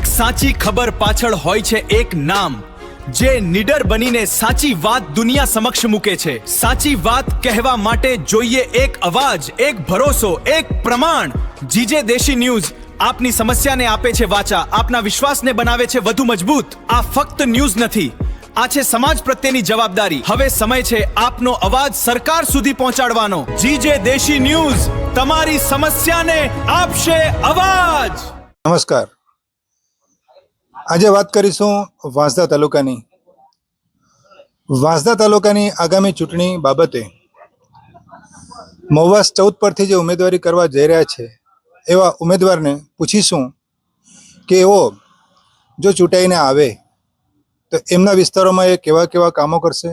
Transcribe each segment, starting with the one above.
દરેક સાચી ખબર પાછળ હોય છે એક નામ, જે નિડર બનીને સાચી વાત દુનિયા સમક્ષ મૂકે છે। સાચી વાત કહેવા માટે જોઈએ એક અવાજ, એક ભરોસો, એક પ્રમાણ। જીજે દેશી ન્યૂઝ આપની સમસ્યાને આપે છે વાચા, આપના વિશ્વાસને બનાવે છે વધુ મજબૂત। આ ફક્ત ન્યૂઝ નથી, આ છે સમાજ પ્રત્યેની જવાબદારી। હવે સમય છે આપનો અવાજ સરકાર સુધી પહોંચાડવાનો। જીજે દેશી ન્યૂઝ તમારી સમસ્યાને આપશે અવાજ। નમસ્કાર। આજે વાત કરીશું વાંસદા તાલુકાની આગામી ચૂંટણી બાબતે। મહુવા 14 પરથી જે ઉમેદવારી કરવા જઈ રહ્યા છે એવા ઉમેદવારને પૂછીશું કે એઓ જો ચૂંટાઈને આવે તો એમના વિસ્તારોમાં એ કેવા કેવા કામો કરશે,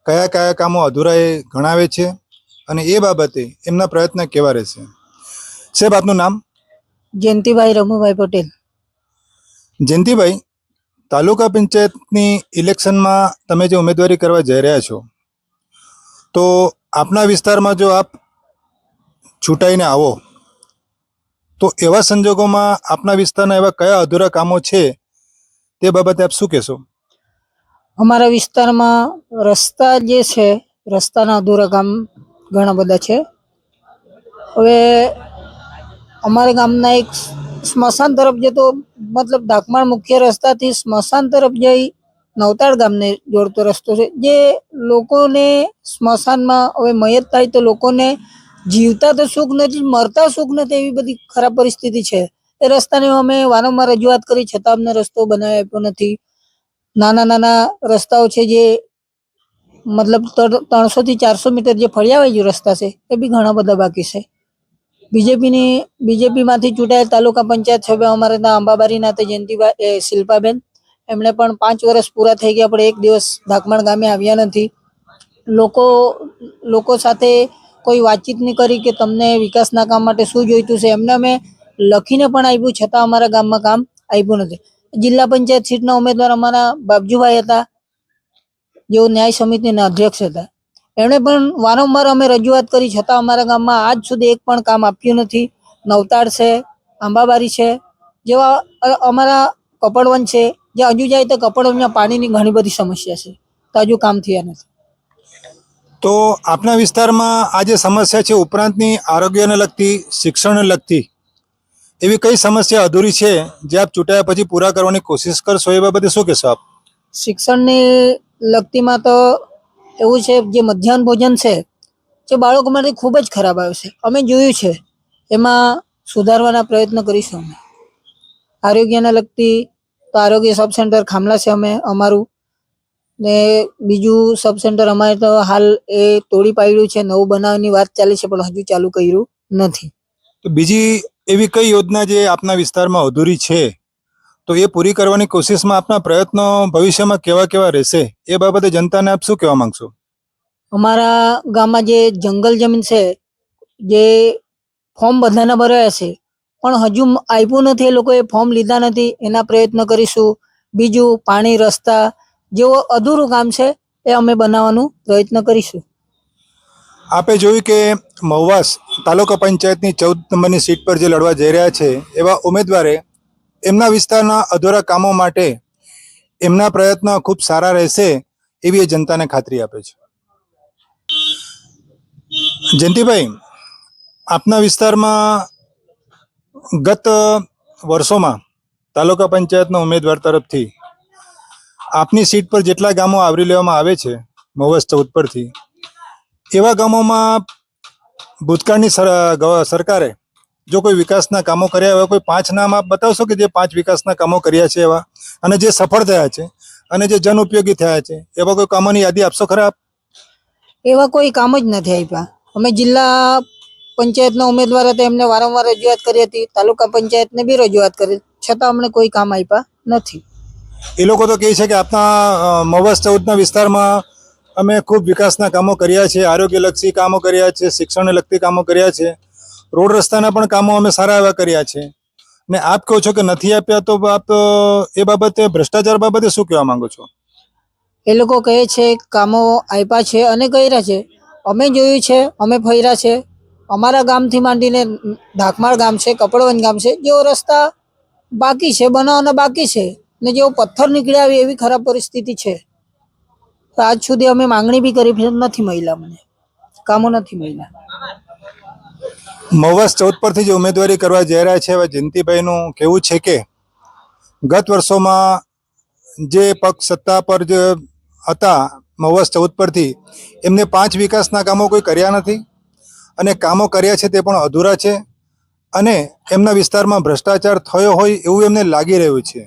કયા કયા કામો અધૂરા એ ગણાવે છે અને એ બાબતે એમના પ્રયત્ન કેવા રહેશે। સાહેબ, આપનું નામ? જયંતિભાઈ રમુભાઈ પટેલ। જયંતિભાઈ, તાલુકા પંચાયતની ઇલેક્શનમાં તમે જે ઉમેદવારી કરવા જઈ રહ્યા છો, તો આપના વિસ્તારમાં જો આપ ચૂંટાઈને આવો તો એવા સંજોગોમાં આપના વિસ્તારના એવા કયા અધૂરા કામો છે તે બાબતે આપ શું કહેશો? અમારા વિસ્તારમાં રસ્તા જે છે, રસ્તાના અધૂરા કામ ઘણા બધા છે। હવે અમારા ગામના એક સ્મશાન તરફ જતો, મતલબ ધાકમાળ મુખ્ય રસ્તાથી સ્મશાન તરફ જઈ નવતાળ ગામને જોડતો રસ્તો છે, જે લોકોને સ્મશાનમાં હવે મયત થાય તો લોકોને જીવતા તો સુખ નથી, મરતા સુખ નથી, એવી બધી ખરાબ પરિસ્થિતિ છે। એ રસ્તાની અમે વારંવાર રજૂઆત કરી છતાં અમને રસ્તો બનાવી આપ્યો નથી। નાના નાના રસ્તાઓ છે જે મતલબ 300 થી 400 મીટર જે ફળિયાવાળી રસ્તા છે એ બી ઘણા બધા બાકી છે। બીજેપીમાંથી ચૂંટાયેલ તાલુકા પંચાયત સભ્ય અમારા ત્યાં અંબાબારીના તે જયંતિભાઈ શિલ્પાબેન, એમણે પણ 5 વર્ષ પૂરા થઈ ગયા પણ એક દિવસ ધાકમાળ ગામે આવ્યા નથી। લોકો સાથે કોઈ વાતચીત નહીં કરી કે તમને વિકાસના કામ માટે શું જોઈતું છે, એમને અમે લખીને પણ આપ્યું છતાં અમારા ગામમાં કામ આવ્યું નથી। જિલ્લા પંચાયત સીટના ઉમેદવાર અમારા બાપજુભાઈ હતા, જેઓ ન્યાય સમિતિના અધ્યક્ષ હતા। એમણે પણ વારંવાર અમે રજૂઆત કરી છતાં અમારા ગામમાં આજ સુધી એક પણ કામ આપ્યું નથી। નવતાળ છે, આંબાબારી છે, જેવા અમારા કપડવન છે, જ્યાં હજુ જાય તો કપડવનમાં પાણીની ઘણી બધી સમસ્યા છે, તો હજુ કામ થયા નથી। તો આપના વિસ્તારમાં આ જે સમસ્યા છે ઉપરાંતની આરોગ્યને લગતી, શિક્ષણને લગતી એવી કઈ સમસ્યા અધૂરી છે જે આપ ચૂંટાયા પછી પૂરા કરવાની કોશિશ કરશો, એ બાબતે શું કહેશો આપ? શિક્ષણની લગતીમાં તો એવું છે, જે મધ્યાહન ભોજન છે જે બાળકો માટે ખૂબ જ ખરાબ આવે છે, અમે જોયું છે, એમાં સુધારવાના પ્રયત્ન કરીશું અમે। આરોગ્યને લગતી તો આરોગ્ય સબ સેન્ટર ખામલા છે અમારું, ને બીજું સબ સેન્ટર અમારે તો હાલ એ તોડી પાડ્યું છે, નવું બનાવવાની વાત ચાલે છે પણ હજુ ચાલુ કર્યું નથી। તો બીજી એવી કઈ યોજના જે આપના વિસ્તારમાં અધૂરી છે તો એ પૂરી કરવાની કોશિશમાં આપના પ્રયત્નો ભવિષ્યમાં કેવા કેવા રહેશે, એ બાબતે જનતાને આપ શું કહેવા માંગશો? અમારા ગામમાં જે જંગલ જમીન છે, જે ફોર્મ બધાના ભરાયા છે પણ હજુ આપ્યું નથી, એ લોકોએ ફોર્મ લીધા નથી, એના પ્રયત્ન કરીશું। બીજું પાણી, રસ્તા જેવો અધૂરું કામ છે એ અમે બનાવવાનું પ્રયત્ન કરીશું। આપે જોયું કે મહુવા તાલુકા પંચાયતની 14 નંબરની સીટ પર જે લડવા જઈ રહ્યા છે એવા ઉમેદવારે એમના વિસ્તારના અધૂરા કામો માટે એમના પ્રયત્નો ખૂબ સારા રહેશે એવી એ જનતાને ખાતરી આપે છે। જયંતિભાઈ, આપના વિસ્તારમાં ગત વર્ષોમાં તાલુકા પંચાયતના ઉમેદવાર તરફથી આપની સીટ પર જેટલા ગામો આવરી લેવામાં આવે છે મહુવા 14 પરથી, એવા ગામોમાં ભૂતકાળની સરકારે જો કોઈ વિકાસના કામો કર્યા હોય, કોઈ 5 નામ આપ બતાવશો કે જે 5 વિકાસના કામો કર્યા છે એવા, અને જે સફળ થયા છે અને જે જન ઉપયોગી થયા છે, એવા કોઈ કામોની યાદી આપશો ખરા આપ? એવા કોઈ કામ જ નથી આપ્યા। અમે જિલ્લા પંચાયતના ઉમેદવાર હતા, એમને વારંવાર રજૂઆત કરી હતી, તાલુકા પંચાયતને બી રજૂઆત કરી, છતાં અમને કોઈ કામ આપ્યા નથી। એ લોકો તો કહે છે કે આપના મહુવા 14ના વિસ્તારમાં અમે ખૂબ વિકાસના કામો કર્યા છે, આરોગ્યલક્ષી કામો કર્યા છે, શિક્ષણને લગતી કામો કર્યા છે, રોડ રસ્તાના પણ કામો અમે સારા એવા કર્યા છે, ને આપ કહો છો કે નથી આપ્યા, તો આપ એ બાબતે, ભ્રષ્ટાચાર બાબતે શું કહેવા માંગો છો? એ લોકો કહે છે કામો આપ્યા છે અને કર્યા છે, અમે જોયું છે, અમે ફર્યા છે। અમારા ગામથી માંડીને ધાકમાળ ગામ છે, કપડવન ગામ છે, જેઓ રસ્તા બાકી છે, બનાવવાના બાકી છે ને જેવો પથ્થર નીકળ્યા આવે એવી ખરાબ પરિસ્થિતિ છે. તો આજ સુધી અમે માંગણી બી કરી નથી મળ્યા, મને કામો નથી મળ્યા. મહુવા 14 પરથી જે ઉમેદવારી કરવા જઈ રહ્યા છે એવા જયંતિભાઈનું કહેવું છે કે ગત વર્ષોમાં જે પક્ષ સત્તા પર જે હતા મહુવા 14 પરથી એમને 5 વિકાસના કામો કોઈ કર્યા નથી અને કામો કર્યા છે તે પણ અધૂરા છે અને એમના વિસ્તારમાં ભ્રષ્ટાચાર થયો હોય એવું એમને લાગી રહ્યું છે.